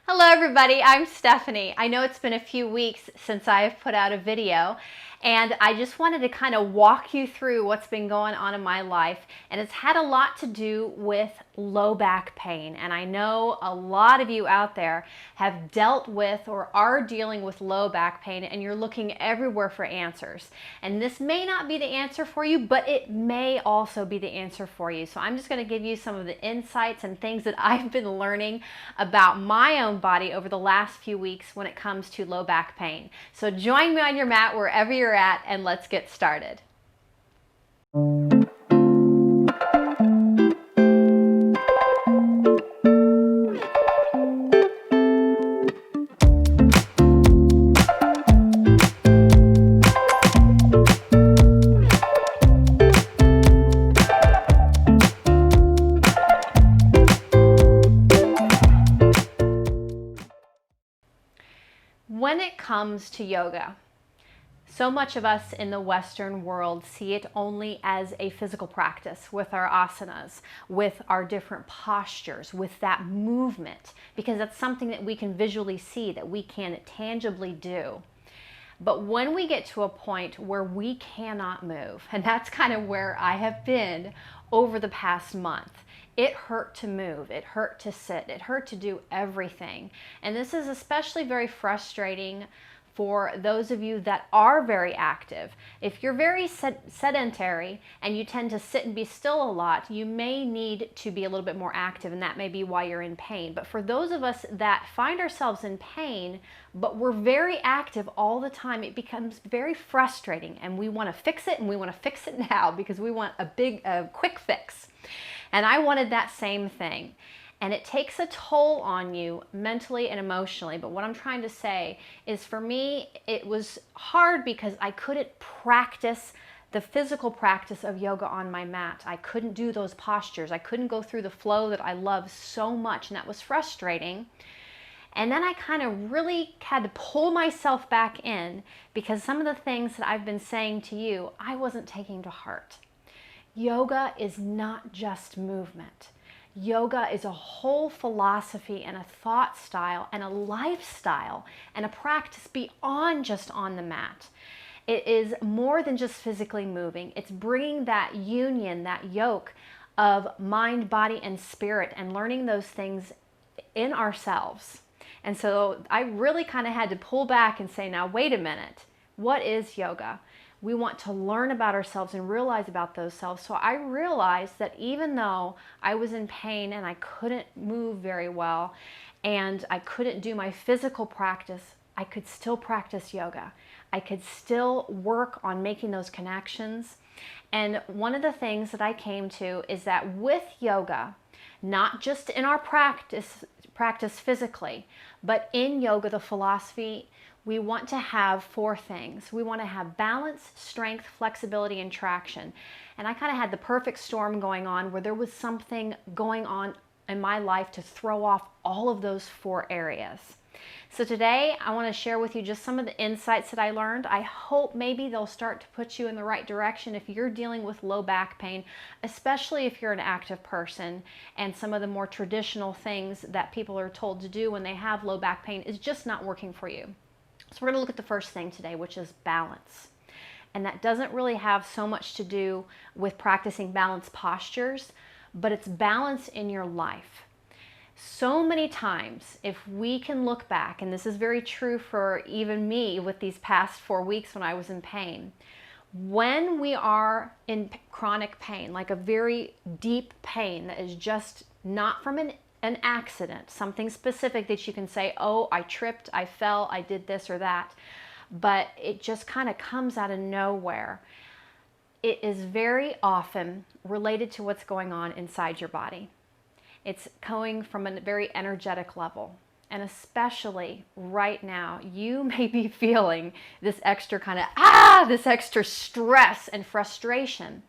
Hello everybody, I'm Stephanie. I know it's been a few weeks since I have put out a video, and I just wanted to kind of walk you through what's been going on in my life, and it's had a lot to do with low back pain. And I know a lot of you out there have dealt with or are dealing with low back pain, and you're looking everywhere for answers. And this may not be the answer for you, but it may also be the answer for you. So I'm just going to give you some of the insights and things that I've been learning about my own body over the last few weeks when it comes to low back pain. So join me on your mat wherever you're at, and let's get started. When it comes to yoga, so much of us in the Western world see it only as a physical practice with our asanas, with our different postures, with that movement, because that's something that we can visually see, that we can tangibly do. But when we get to a point where we cannot move, and that's kind of where I have been over the past month, it hurt to move, it hurt to sit, it hurt to do everything. And this is especially very frustrating for those of you that are very active. If you're very sedentary and you tend to sit and be still a lot, you may need to be a little bit more active, and that may be why you're in pain. But for those of us that find ourselves in pain, but we're very active all the time, it becomes very frustrating, and we want to fix it, and we want to fix it now because we want a quick fix. And I wanted that same thing. And it takes a toll on you mentally and emotionally. But what I'm trying to say is, for me, it was hard because I couldn't practice the physical practice of yoga on my mat. I couldn't do those postures. I couldn't go through the flow that I love so much, and that was frustrating. And then I kind of really had to pull myself back in because some of the things that I've been saying to you, I wasn't taking to heart. Yoga is not just movement. Yoga is a whole philosophy and a thought style and a lifestyle and a practice beyond just on the mat. It is more than just physically moving. It's bringing that union, that yoke of mind, body, and spirit, and learning those things in ourselves. And so I really kind of had to pull back and say, now, wait a minute. What is yoga? We want to learn about ourselves and realize about those selves. So I realized that even though I was in pain and I couldn't move very well and I couldn't do my physical practice, I could still practice yoga. I could still work on making those connections. And one of the things that I came to is that with yoga, not just in our practice physically, but in yoga, the philosophy, we want to have four things. We want to have balance, strength, flexibility, and traction. And I kind of had the perfect storm going on where there was something going on in my life to throw off all of those four areas. So today I want to share with you just some of the insights that I learned. I hope maybe they'll start to put you in the right direction if you're dealing with low back pain, especially if you're an active person and some of the more traditional things that people are told to do when they have low back pain is just not working for you. So we're going to look at the first thing today, which is balance. And that doesn't really have so much to do with practicing balanced postures, but it's balance in your life. So many times, if we can look back, and this is very true for even me with these past 4 weeks when I was in pain, when we are in chronic pain, like a very deep pain that is just not from an accident, something specific that you can say, oh, I tripped, I fell, I did this or that, but it just kind of comes out of nowhere. It is very often related to what's going on inside your body. It's coming from a very energetic level. And especially right now, you may be feeling this extra kind of, this extra stress and frustration.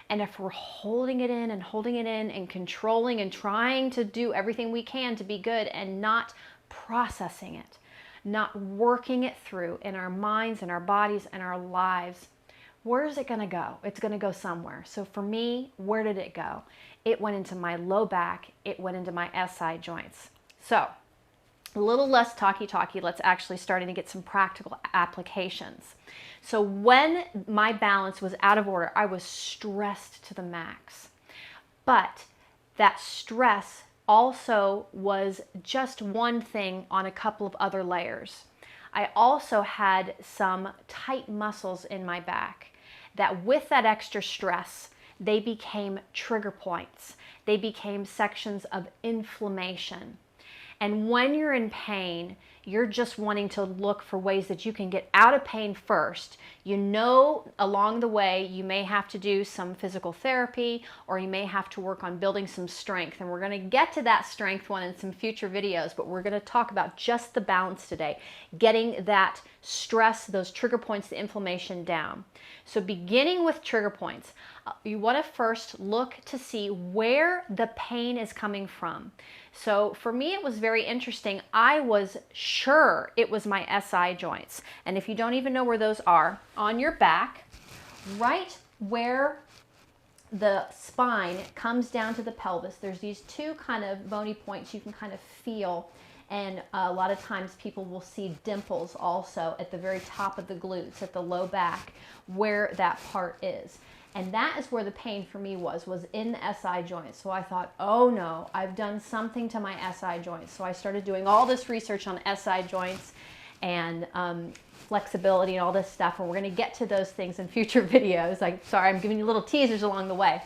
And if we're holding it in and controlling and trying to do everything we can to be good and not processing it, not working it through in our minds and our bodies and our lives, where is it going to go? It's going to go somewhere. So for me, where did it go? It went into my low back. It went into my SI joints. So A little less talky, let's actually starting to get some practical applications. So when my balance was out of order, I was stressed to the max. But that stress also was just one thing on a couple of other layers. I also had some tight muscles in my back that with that extra stress, they became trigger points. They became sections of inflammation. And when you're in pain, you're just wanting to look for ways that you can get out of pain first. You know, along the way, you may have to do some physical therapy, or you may have to work on building some strength. And we're going to get to that strength one in some future videos, but we're going to talk about just the balance today, getting that stress, those trigger points, the inflammation down. So beginning with trigger points, you want to first look to see where the pain is coming from. So for me, it was very interesting. I was sure it was my SI joints. And if you don't even know where those are, on your back, right where the spine comes down to the pelvis, there's these two kind of bony points you can kind of feel. And a lot of times people will see dimples also at the very top of the glutes, at the low back, where that part is. And that is where the pain for me was in the SI joints. So I thought, oh no, I've done something to my SI joints. So I started doing all this research on SI joints and flexibility and all this stuff. And we're going to get to those things in future videos. Sorry, I'm giving you little teasers along the way.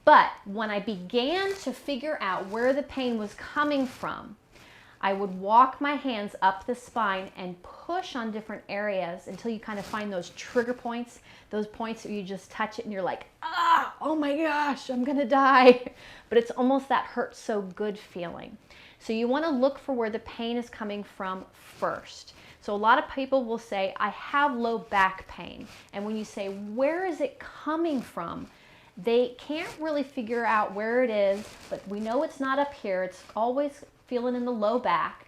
But when I began to figure out where the pain was coming from, I would walk my hands up the spine and push on different areas until you kind of find those trigger points, those points where you just touch it and you're like, ah, oh my gosh, I'm gonna die. But it's almost that hurts so good feeling. So you wanna look for where the pain is coming from first. So a lot of people will say, I have low back pain. And when you say, where is it coming from? They can't really figure out where it is, but we know it's not up here. It's always feeling in the low back.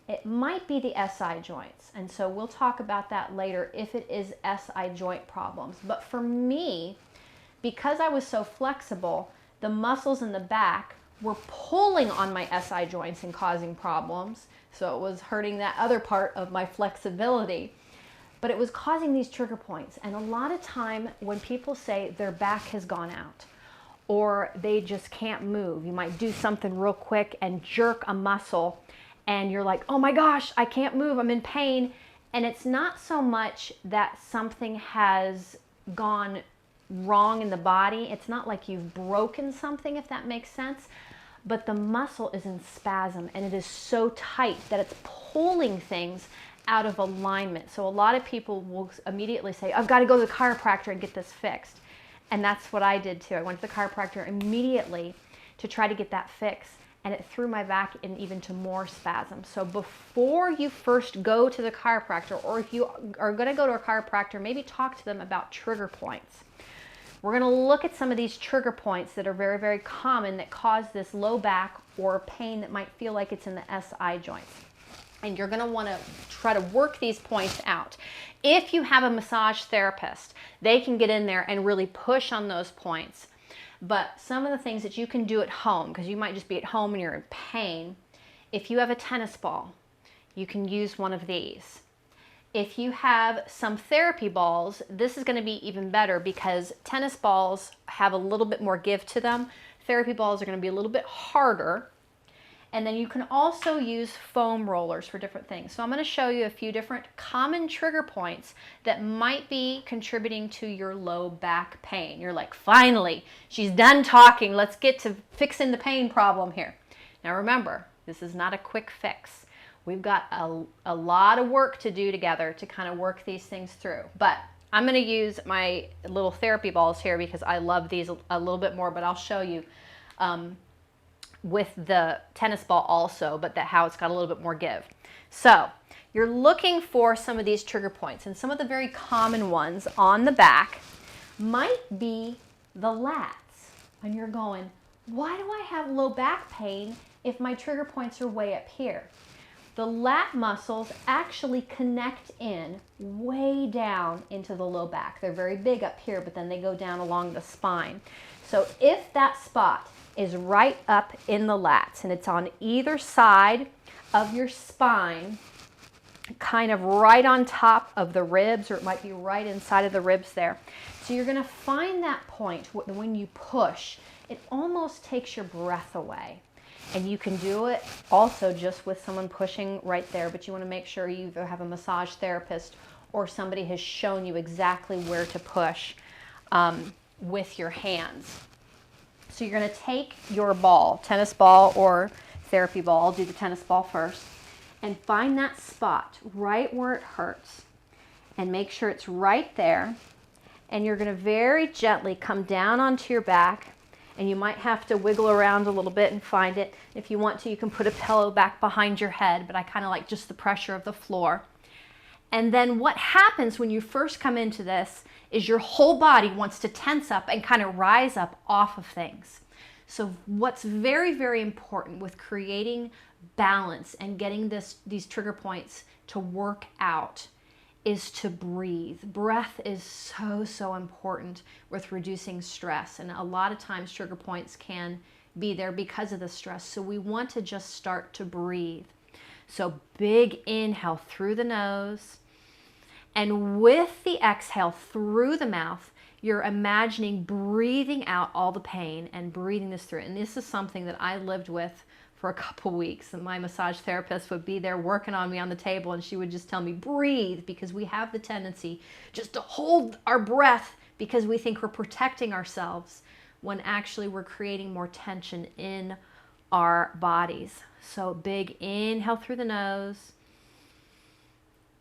It might be the SI joints. And so we'll talk about that later if it is SI joint problems. But for me, because I was so flexible, the muscles in the back were pulling on my SI joints and causing problems. So it was hurting that other part of my flexibility. But it was causing these trigger points. And a lot of time when people say their back has gone out, or they just can't move. You might do something real quick and jerk a muscle and you're like, oh my gosh, I can't move, I'm in pain. And it's not so much that something has gone wrong in the body. It's not like you've broken something, if that makes sense. But the muscle is in spasm and it is so tight that it's pulling things out of alignment. So a lot of people will immediately say, I've got to go to the chiropractor and get this fixed. And that's what I did too. I went to the chiropractor immediately to try to get that fixed, and it threw my back in even to more spasms. So before you first go to the chiropractor, or if you are going to go to a chiropractor, maybe talk to them about trigger points. We're going to look at some of these trigger points that are very, very common that cause this low back or pain that might feel like it's in the SI joints. And you're going to want to try to work these points out. If you have a massage therapist, they can get in there and really push on those points. But some of the things that you can do at home, because you might just be at home and you're in pain, if you have a tennis ball, you can use one of these. If you have some therapy balls, this is going to be even better because tennis balls have a little bit more give to them. Therapy balls are going to be a little bit harder. And then you can also use foam rollers for different things. So I'm going to show you a few different common trigger points that might be contributing to your low back pain. You're like, finally, she's done talking. Let's get to fixing the pain problem here. Now remember, this is not a quick fix. We've got a lot of work to do together to kind of work these things through. But I'm going to use my little therapy balls here because I love these a little bit more, but I'll show you with the tennis ball also, but how it's got a little bit more give. So you're looking for some of these trigger points, and some of the very common ones on the back might be the lats. And you're going, why do I have low back pain if my trigger points are way up here? The lat muscles actually connect in way down into the low back. They're very big up here, but then they go down along the spine. So if that spot is right up in the lats and it's on either side of your spine, kind of right on top of the ribs, or it might be right inside of the ribs there. So you're going to find that point when you push, it almost takes your breath away. And you can do it also just with someone pushing right there, but you want to make sure you either have a massage therapist or somebody has shown you exactly where to push with your hands. So you're going to take your ball, tennis ball or therapy ball, I'll do the tennis ball first, and find that spot right where it hurts and make sure it's right there. And you're going to very gently come down onto your back, and you might have to wiggle around a little bit and find it. If you want to, you can put a pillow back behind your head, but I kind of like just the pressure of the floor. And then what happens when you first come into this is your whole body wants to tense up and kind of rise up off of things. So what's very, very important with creating balance and getting these trigger points to work out is to breathe. Breath is so, so important with reducing stress. And a lot of times trigger points can be there because of the stress. So we want to just start to breathe. So big inhale through the nose. And with the exhale through the mouth, you're imagining breathing out all the pain and breathing this through. And this is something that I lived with for a couple weeks. And my massage therapist would be there working on me on the table, and she would just tell me, breathe, because we have the tendency just to hold our breath because we think we're protecting ourselves when actually we're creating more tension in our bodies. So big inhale through the nose.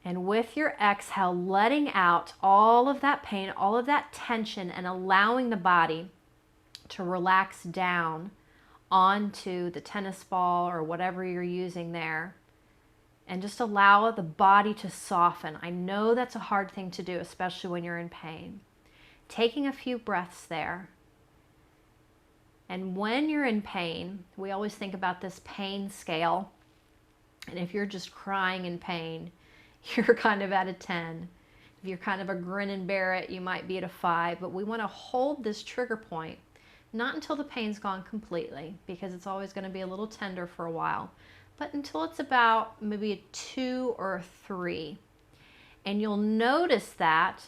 And with your exhale, letting out all of that pain, all of that tension, and allowing the body to relax down onto the tennis ball or whatever you're using there. And just allow the body to soften. I know that's a hard thing to do, especially when you're in pain. Taking a few breaths there. And when you're in pain, we always think about this pain scale. And if you're just crying in pain, you're kind of at a 10. If you're kind of a grin and bear it, you might be at a 5. But we want to hold this trigger point, not until the pain's gone completely, because it's always going to be a little tender for a while, but until it's about maybe a 2 or a 3. And you'll notice that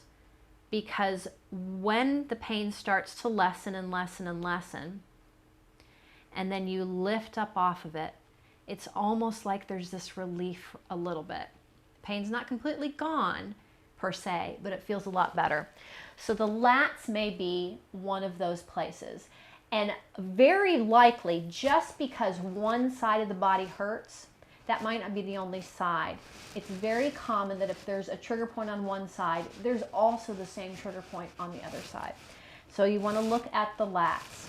because when the pain starts to lessen and lessen and lessen, and then you lift up off of it, it's almost like there's this relief a little bit. Pain's not completely gone per se, but it feels a lot better. So the lats may be one of those places. And very likely, just because one side of the body hurts, that might not be the only side. It's very common that if there's a trigger point on one side, there's also the same trigger point on the other side. So you want to look at the lats.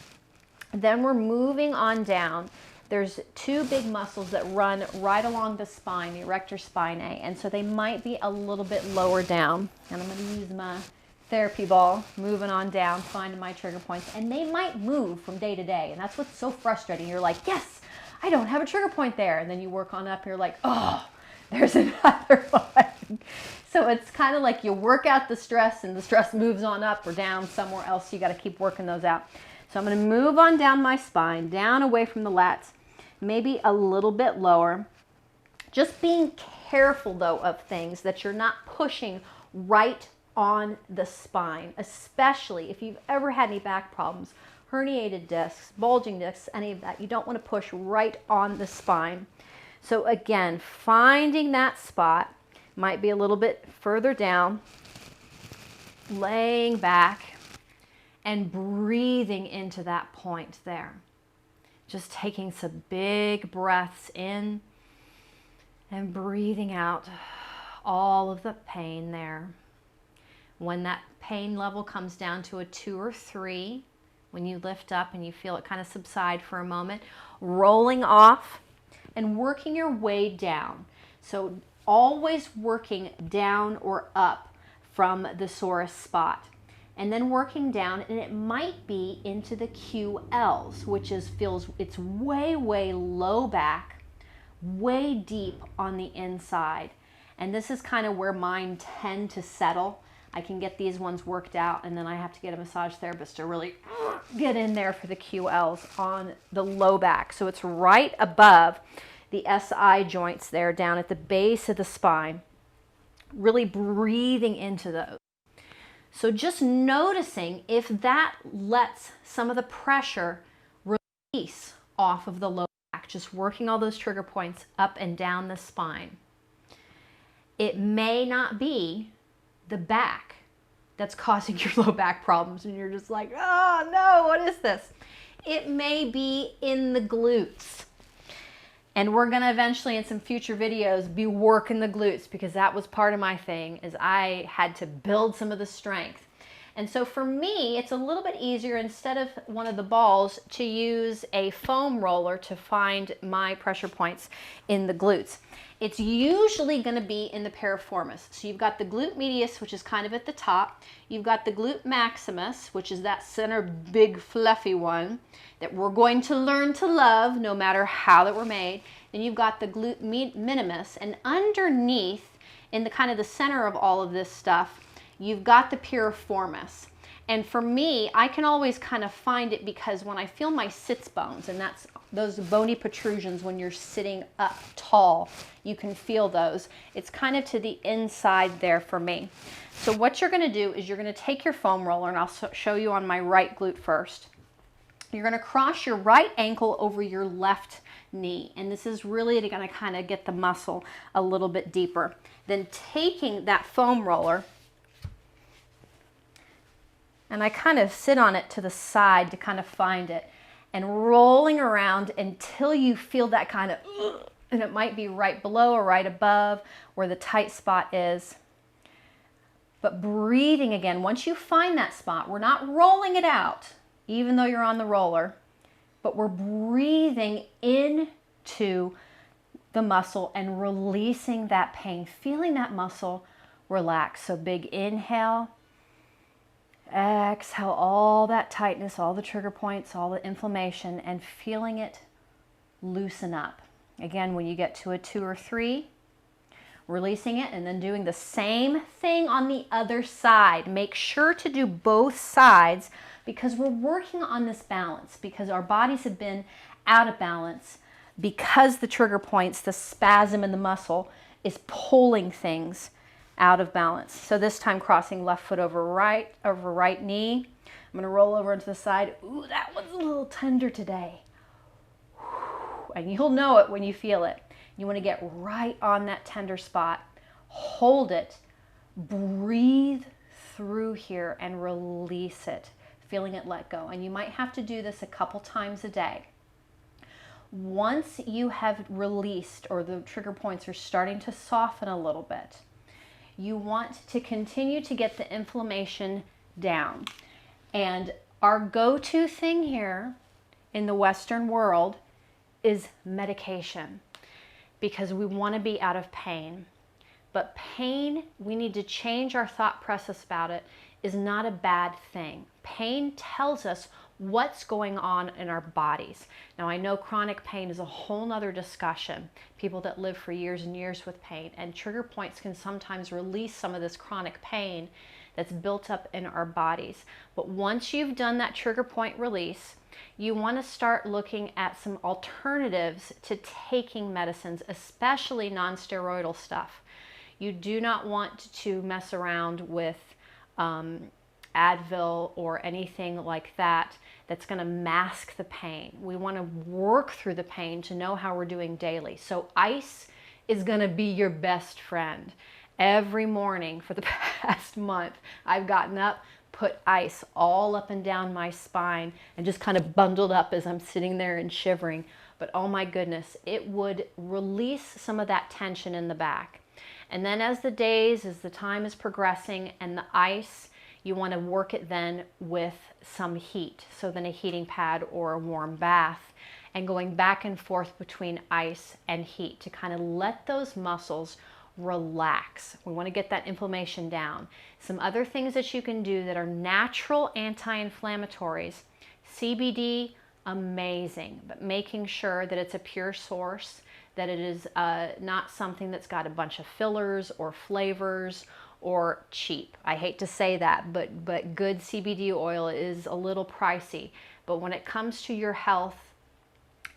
Then we're moving on down. There's 2 big muscles that run right along the spine, the erector spinae, and so they might be a little bit lower down. And I'm going to use my therapy ball, moving on down, finding my trigger points, and they might move from day to day, and that's what's so frustrating. You're like, yes, I don't have a trigger point there, and then you work on up, and you're like, oh, there's another one. So it's kind of like you work out the stress, and the stress moves on up or down somewhere else. You got to keep working those out. So I'm going to move on down my spine, down away from the lats, maybe a little bit lower. Just being careful, though, of things that you're not pushing right on the spine, especially if you've ever had any back problems, herniated discs, bulging discs, any of that. You don't want to push right on the spine. So again, finding that spot, might be a little bit further down, laying back and breathing into that point there. Just taking some big breaths in and breathing out all of the pain there. When that pain level comes down to a 2 or 3, when you lift up and you feel it kind of subside for a moment, rolling off and working your way down. So always working down or up from the sorest spot. And then working down, and it might be into the QLs, which it's way, way low back, way deep on the inside. And this is kind of where mine tend to settle. I can get these ones worked out, and then I have to get a massage therapist to really get in there for the QLs on the low back. So it's right above the SI joints there down at the base of the spine. Really breathing into those. So just noticing if that lets some of the pressure release off of the low back, just working all those trigger points up and down the spine. It may not be the back that's causing your low back problems and you're just like, oh no, what is this? It may be in the glutes. And we're going to eventually in some future videos be working the glutes, because that was part of my thing, is I had to build some of the strength. And so for me, it's a little bit easier, instead of one of the balls, to use a foam roller to find my pressure points in the glutes. It's usually going to be in the piriformis. So you've got the glute medius, which is kind of at the top. You've got the glute maximus, which is that center big fluffy one that we're going to learn to love no matter how that we're made. Then you've got the glute minimus, and underneath, in the kind of the center of all of this stuff, you've got the piriformis. And for me, I can always kind of find it because when I feel my sits bones, and that's those bony protrusions when you're sitting up tall, you can feel those. It's kind of to the inside there for me. So what you're going to do is you're going to take your foam roller, and I'll show you on my right glute first. You're going to cross your right ankle over your left knee, and this is really going to kind of get the muscle a little bit deeper. Then taking that foam roller, and I kind of sit on it to the side to kind of find it, and rolling around until you feel that kind of, and it might be right below or right above where the tight spot is. But breathing again, once you find that spot, we're not rolling it out, even though you're on the roller, but we're breathing into the muscle and releasing that pain, feeling that muscle relax. So big inhale. Exhale all that tightness, all the trigger points, all the inflammation, and feeling it loosen up. Again, when you get to a 2 or 3, releasing it, and then doing the same thing on the other side. Make sure to do both sides, because we're working on this balance, because our bodies have been out of balance, because the trigger points, the spasm in the muscle is pulling things out of balance. So this time crossing left foot over right knee. I'm going to roll over into the side. Ooh, that one's a little tender today. And you'll know it when you feel it. You want to get right on that tender spot. Hold it. Breathe through here and release it, feeling it let go. And you might have to do this a couple times a day. Once you have released, or the trigger points are starting to soften a little bit, you want to continue to get the inflammation down. And our go-to thing here in the Western world is medication, because we want to be out of pain. But pain, we need to change our thought process about it, is not a bad thing. Pain tells us what's going on in our bodies. Now, I know chronic pain is a whole nother discussion. People that live for years and years with pain, and trigger points can sometimes release some of this chronic pain that's built up in our bodies. But once you've done that trigger point release, you want to start looking at some alternatives to taking medicines, especially non-steroidal stuff. You do not want to mess around with Advil or anything like that that's going to mask the pain. We want to work through the pain to know how we're doing daily. So ice is going to be your best friend. Every morning for the past month, I've gotten up, put ice all up and down my spine, and just kind of bundled up as I'm sitting there and shivering. But oh my goodness, it would release some of that tension in the back. And then as the time is progressing, and the ice, you want to work it then with some heat. So then a heating pad or a warm bath, and going back and forth between ice and heat to kind of let those muscles relax. We want to get that inflammation down. Some other things that you can do that are natural anti-inflammatories. CBD, amazing, but making sure that it's a pure source, that it is not something that's got a bunch of fillers or flavors or cheap. I hate to say that, but good CBD oil is a little pricey. But when it comes to your health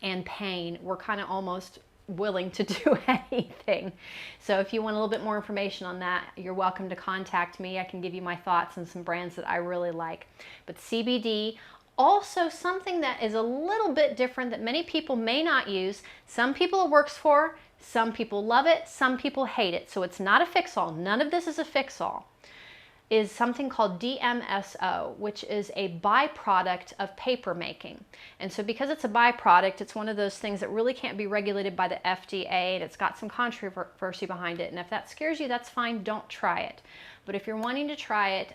and pain, we're kind of almost willing to do anything. So if you want a little bit more information on that, you're welcome to contact me. I can give you my thoughts on some brands that I really like. But CBD, also something that is a little bit different that many people may not use. Some people it works for, some people love it, some people hate it. So it's not a fix-all. None of this is a fix-all. Is something called DMSO, which is a byproduct of paper making. And so because it's a byproduct, it's one of those things that really can't be regulated by the FDA, and it's got some controversy behind it. And if that scares you, that's fine, don't try it. But if you're wanting to try it,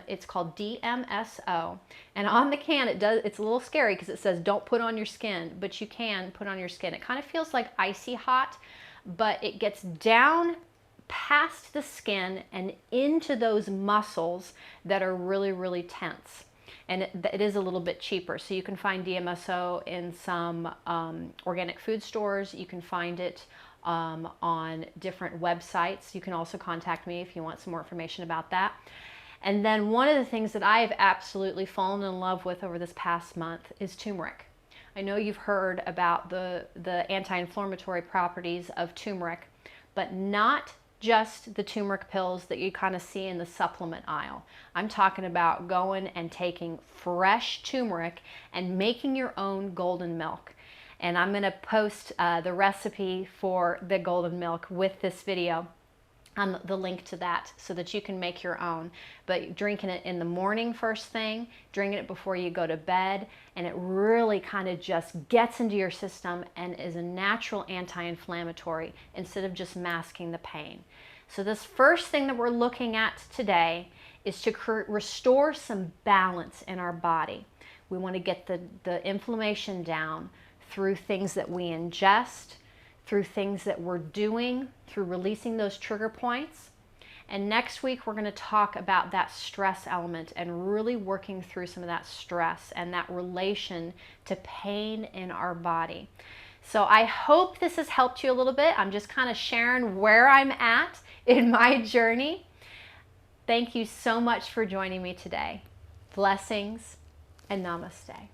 it's called DMSO. And on the can, it's a little scary because it says don't put on your skin, but you can put on your skin. It kind of feels like icy hot, but it gets down past the skin and into those muscles that are really, really tense. And it is a little bit cheaper. So you can find DMSO in some organic food stores. You can find it on different websites. You can also contact me if you want some more information about that. And then one of the things that I have absolutely fallen in love with over this past month is turmeric. I know you've heard about the anti-inflammatory properties of turmeric, but not just the turmeric pills that you kind of see in the supplement aisle. I'm talking about going and taking fresh turmeric and making your own golden milk. And I'm going to post the recipe for the golden milk with this video, the link to that, so that you can make your own. But drinking it in the morning first thing, drinking it before you go to bed, and it really kind of just gets into your system and is a natural anti-inflammatory instead of just masking the pain. So this first thing that we're looking at today is to restore some balance in our body. We want to get the inflammation down through things that we ingest, through things that we're doing, through releasing those trigger points. And next week, we're going to talk about that stress element and really working through some of that stress and that relation to pain in our body. So I hope this has helped you a little bit. I'm just kind of sharing where I'm at in my journey. Thank you so much for joining me today. Blessings and namaste.